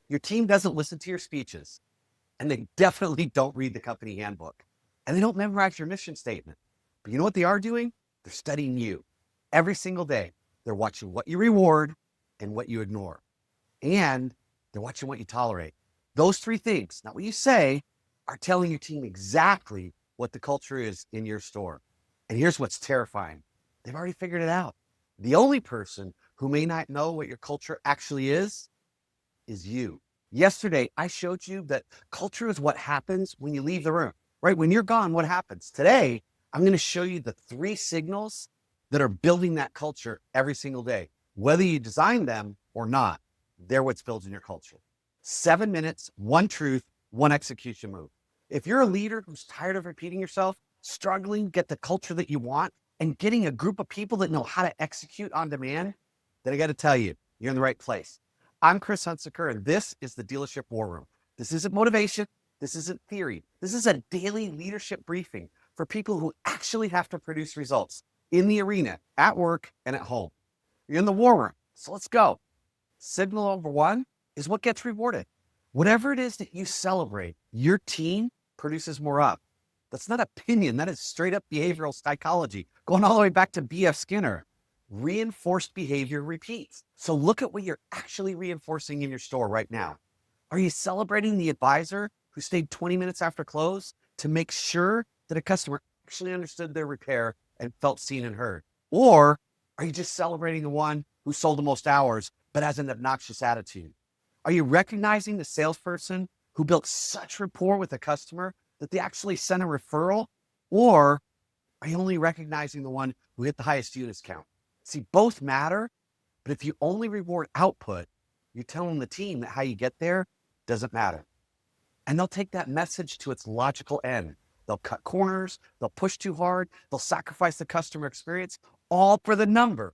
Your team doesn't listen to your speeches, and they definitely don't read the company handbook, and they don't memorize your mission statement. But you know what they are doing? They're studying you every single day. They're watching what you reward and what you ignore, and they're watching what you tolerate. Those three things, not what you say, are telling your team exactly what the culture is in your store. And here's what's terrifying: they've already figured it out. The only person who may not know what your culture actually is you. Yesterday, I showed you that culture is what happens when you leave the room, right? When you're gone, what happens? Today, I'm going to show you the three signals that are building that culture every single day, whether you design them or not. They're what's building your culture. 7 minutes, one truth, one execution move. If you're a leader who's tired of repeating yourself, struggling to get the culture that you want, and getting a group of people that know how to execute on demand, then I got to tell you, you're in the right place. I'm Chris Hunsaker, and this is the Dealership War Room. This isn't motivation. This isn't theory. This is a daily leadership briefing for people who actually have to produce results in the arena, at work, and at home. You're in the war room, so let's go. Signal number one is what gets rewarded. Whatever it is that you celebrate, your team produces more of. That's not opinion. That is straight up behavioral psychology, going all the way back to B.F. Skinner. Reinforced behavior repeats. So look at what you're actually reinforcing in your store right now. Are you celebrating the advisor who stayed 20 minutes after close to make sure that a customer actually understood their repair and felt seen and heard? Or are you just celebrating the one who sold the most hours but has an obnoxious attitude? Are you recognizing the salesperson who built such rapport with the customer that they actually sent a referral? Or are you only recognizing the one who hit the highest units count? See, both matter, but if you only reward output, you're telling the team that how you get there doesn't matter. And they'll take that message to its logical end. They'll cut corners, they'll push too hard, they'll sacrifice the customer experience, all for the number,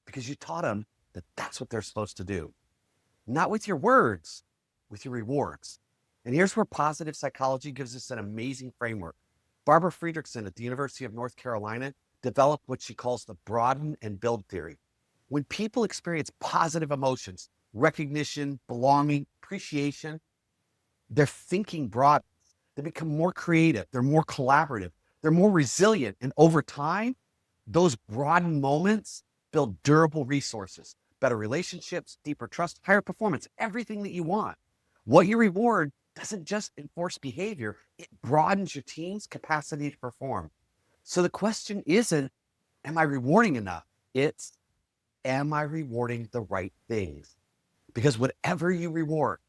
because you taught them that that's what they're supposed to do. Not with your words, with your rewards. And here's where positive psychology gives us an amazing framework. Barbara Friedrichsen at the University of North Carolina developed what she calls the broaden and build theory. When people experience positive emotions, recognition, belonging, appreciation, their thinking broadens. They become more creative. They're more collaborative. They're more resilient. And over time, those broadened moments build durable resources, better relationships, deeper trust, higher performance, everything that you want. What you reward doesn't just enforce behavior, it broadens your team's capacity to perform. So the question isn't, am I rewarding enough? It's, am I rewarding the right things? Because whatever you reward,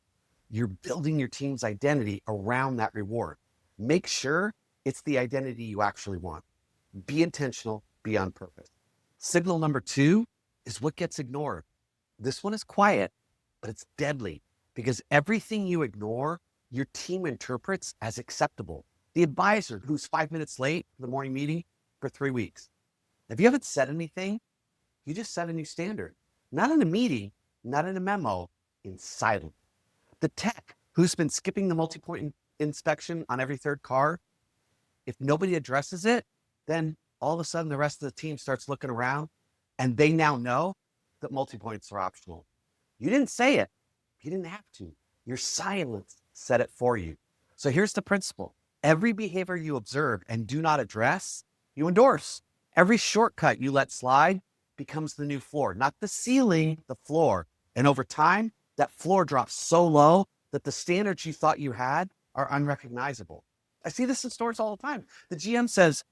you're building your team's identity around that reward. Make sure it's the identity you actually want. Be intentional, be on purpose. Signal number two is what gets ignored. This one is quiet, but it's deadly because everything you ignore, your team interprets as acceptable. The advisor who's 5 minutes late for the morning meeting for 3 weeks. If you haven't said anything, you just set a new standard. Not in a meeting, not in a memo, in silence. The tech who's been skipping the multi-point inspection on every third car, if nobody addresses it, then all of a sudden the rest of the team starts looking around and they now know that multi-points are optional. You didn't say it. You didn't have to. Your silence said it for you. So here's the principle. Every behavior you observe and do not address, you endorse. Every shortcut you let slide becomes the new floor, not the ceiling, the floor. And over time, that floor drops so low that the standards you thought you had are unrecognizable. I see this in stores all the time. The GM says,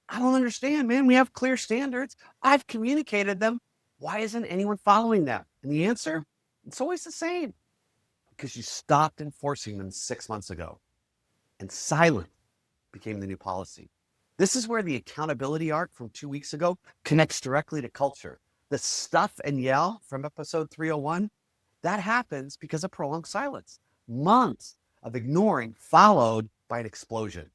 I don't understand, man. We have clear standards. I've communicated them. Why isn't anyone following them? And the answer, it's always the same. Because you stopped enforcing them 6 months ago. And silence became the new policy. This is where the accountability arc from 2 weeks ago connects directly to culture. The stuff and yell from episode 301, that happens because of prolonged silence. Months of ignoring followed by an explosion.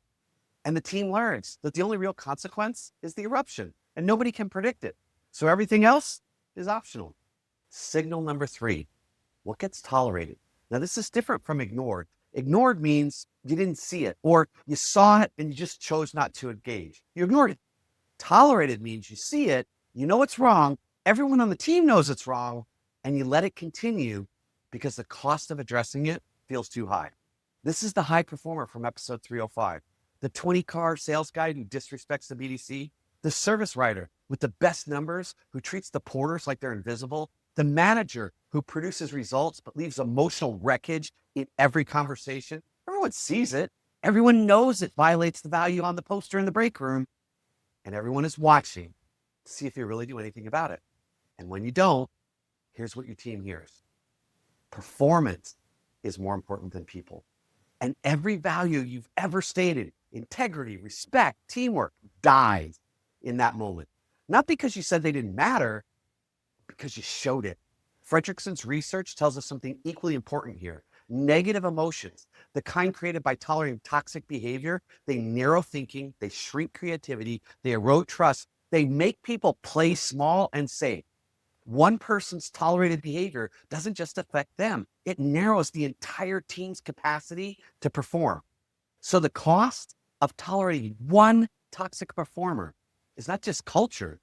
And the team learns that the only real consequence is the eruption, and nobody can predict it. So everything else is optional. Signal number three, what gets tolerated? Now, this is different from ignored. Ignored means you didn't see it, or you saw it and you just chose not to engage. You ignored it. Tolerated means you see it, you know it's wrong, everyone on the team knows it's wrong, and you let it continue because the cost of addressing it feels too high. This is the high performer from episode 305, the 20-car sales guy who disrespects the BDC, the service writer with the best numbers who treats the porters like they're invisible, the manager who produces results but leaves emotional wreckage in every conversation. Everyone sees it. Everyone knows it violates the value on the poster in the break room, and everyone is watching to see if you really do anything about it. And when you don't, here's what your team hears. Performance is more important than people. And every value you've ever stated, integrity, respect, teamwork, dies in that moment. Not because you said they didn't matter, because you showed it. Fredrickson's research tells us something equally important here. Negative emotions, the kind created by tolerating toxic behavior, they narrow thinking, they shrink creativity, they erode trust, they make people play small and safe. One person's tolerated behavior doesn't just affect them, it narrows the entire team's capacity to perform. So the cost of tolerating one toxic performer is not just culture,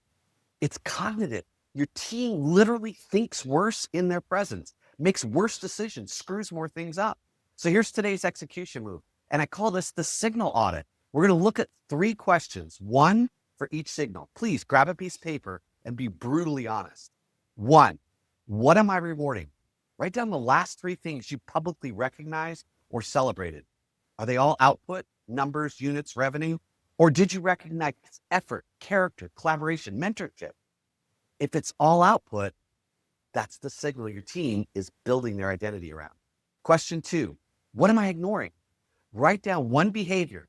it's cognitive. Your team literally thinks worse in their presence, makes worse decisions, screws more things up. So here's today's execution move. And I call this the signal audit. We're going to look at 3 questions, one for each signal. Please grab a piece of paper and be brutally honest. 1, what am I rewarding? Write down the last 3 things you publicly recognized or celebrated. Are they all output, numbers, units, revenue? Or did you recognize effort, character, collaboration, mentorship? If it's all output, that's the signal your team is building their identity around. Question 2, what am I ignoring? Write down one behavior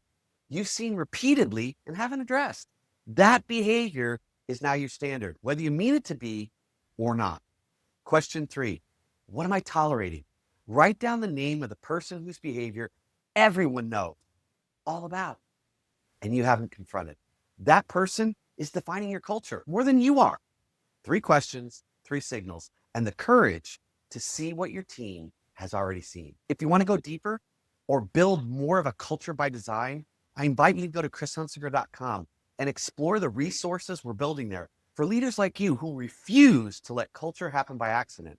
you've seen repeatedly and haven't addressed. That behavior is now your standard, whether you mean it to be or not. Question 3, what am I tolerating? Write down the name of the person whose behavior everyone knows all about and you haven't confronted. That person is defining your culture more than you are. 3 questions, 3 signals, and the courage to see what your team has already seen. If you want to go deeper or build more of a culture by design, I invite you to go to chrishunsinger.com and explore the resources we're building there for leaders like you who refuse to let culture happen by accident.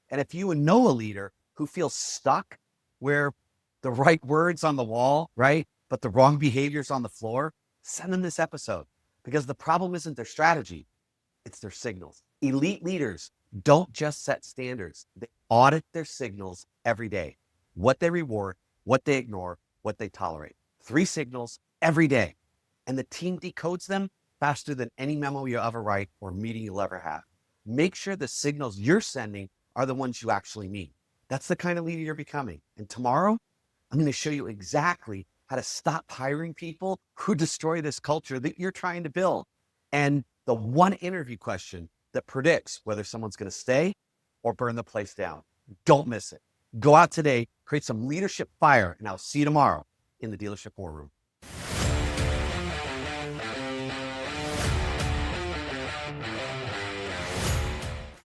And if you know a leader who feels stuck where the right words on the wall, right, but the wrong behaviors on the floor, send them this episode, because the problem isn't their strategy, it's their signals. Elite leaders don't just set standards, they audit their signals every day. What they reward, what they ignore, what they tolerate. 3 signals every day. And the team decodes them faster than any memo you'll ever write or meeting you'll ever have. Make sure the signals you're sending are the ones you actually mean. That's the kind of leader you're becoming. And tomorrow, I'm going to show you exactly how to stop hiring people who destroy this culture that you're trying to build. And the one interview question that predicts whether someone's going to stay or burn the place down. Don't miss it. Go out today, create some leadership fire, and I'll see you tomorrow in the Dealership War Room.